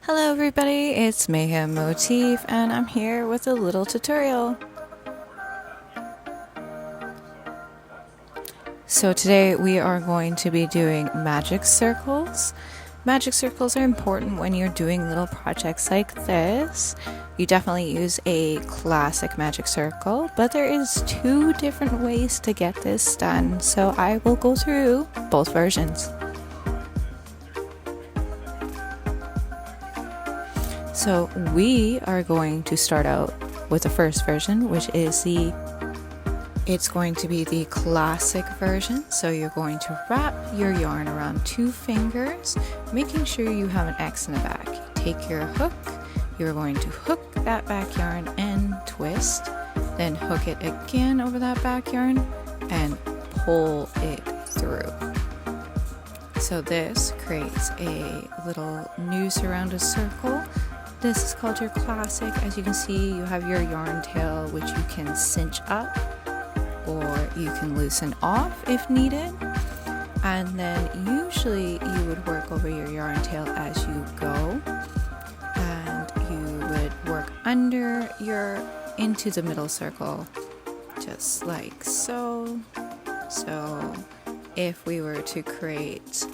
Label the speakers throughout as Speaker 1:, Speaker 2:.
Speaker 1: Hello everybody, it's Mayhem Motif and I'm here with a little tutorial. So today we are going to be doing magic circles. Magic circles are important when you're doing little projects like this. You definitely use a classic magic circle, but there is two different ways to get this done, so I will go through both versions. So we are going to start out with the first version, which is it's going to be the classic version. So you're going to wrap your yarn around 2 fingers, making sure you have an X in the back. Take your hook, you're going to hook that back yarn and twist, then hook it again over that back yarn and pull it through. So this creates a little noose around a circle. This is called your classic. As you can see, you have your yarn tail, which you can cinch up or you can loosen off if needed. And then usually you would work over your yarn tail as you go. And you would work under into the middle circle, just like so. So if we were to create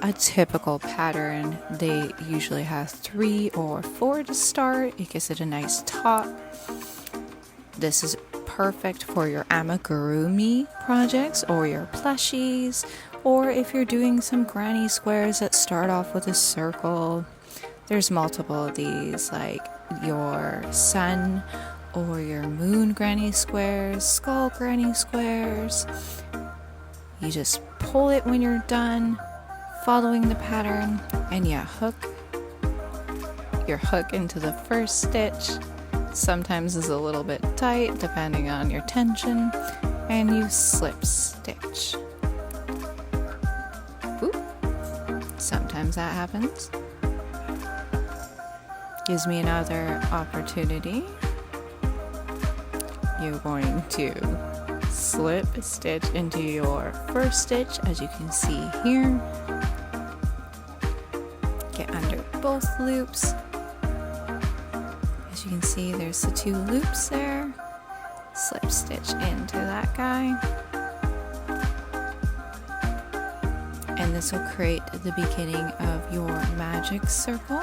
Speaker 1: a typical pattern, they usually have 3 or 4 to start. It gives it a nice top. This is perfect for your amigurumi projects or your plushies, or if you're doing some granny squares that start off with a circle. There's multiple of these, like your sun or your moon granny squares, skull granny squares. You just pull it when you're done following the pattern, and hook your hook into the first stitch. Sometimes it's a little bit tight depending on your tension, and you slip stitch. Ooh. Sometimes that happens. Gives me another opportunity. You're going to slip stitch into your first stitch, as you can see here. Get under both loops. As you can see, there's the 2 loops there. Slip stitch into that guy. And this will create the beginning of your magic circle,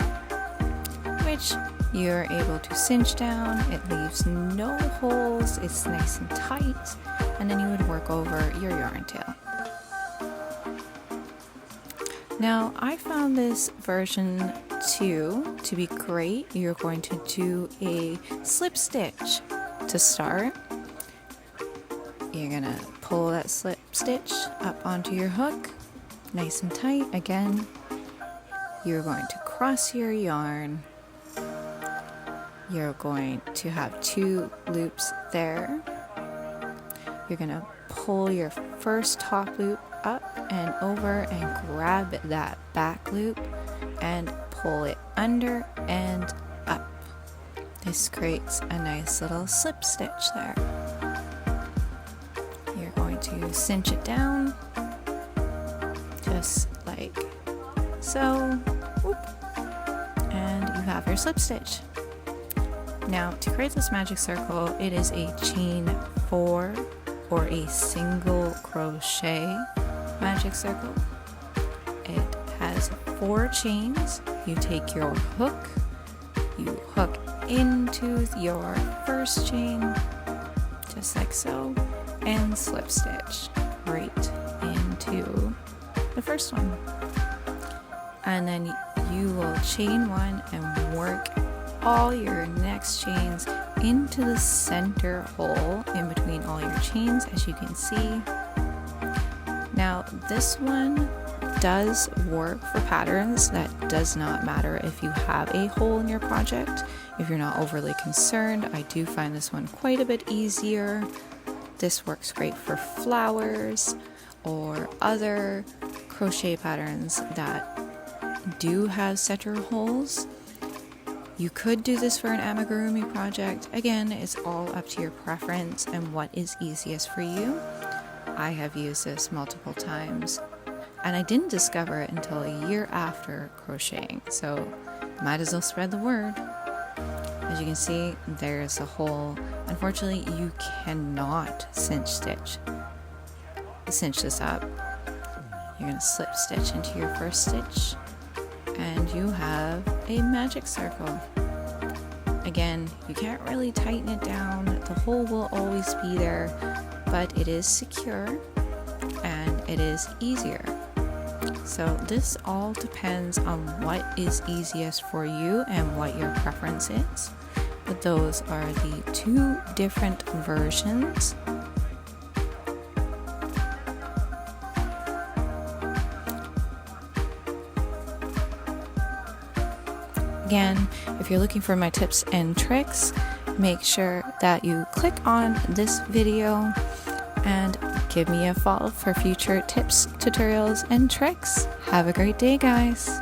Speaker 1: which you're able to cinch down. It leaves no holes, it's nice and tight, and then you would work over your yarn tail. Now, I found this version 2 to be great. You're going to do a slip stitch to start. You're gonna pull that slip stitch up onto your hook, nice and tight. Again, you're going to cross your yarn. You're going to have 2 loops there. You're gonna pull your first top loop up and over and grab that back loop and pull it under and up. This creates a nice little slip stitch there. You're going to cinch it down just like so. Whoop. And you have your slip stitch. Now, to create this magic circle, it is a chain 4 or a single crochet magic circle. It has 4 chains. You take your hook, you hook into your first chain, just like so, and slip stitch right into the first one. And then you will chain 1 and work all your next chains into the center hole in between all your chains, as you can see. Now, this one does work for patterns that does not matter if you have a hole in your project. If you're not overly concerned, I do find this one quite a bit easier. This works great for flowers or other crochet patterns that do have center holes. You could do this for an amigurumi project. Again, it's all up to your preference and what is easiest for you. I have used this multiple times, and I didn't discover it until a year after crocheting. So might as well spread the word. As you can see, there's a hole. Unfortunately, you cannot cinch this up. You're going to slip stitch into your first stitch, and you have a magic circle. Again, you can't really tighten it down. The hole will always be there, but it is secure and it is easier. So this all depends on what is easiest for you and what your preference is. But those are the two different versions. Again, if you're looking for my tips and tricks, make sure that you click on this video and give me a follow for future tips, tutorials, and tricks. Have a great day, guys.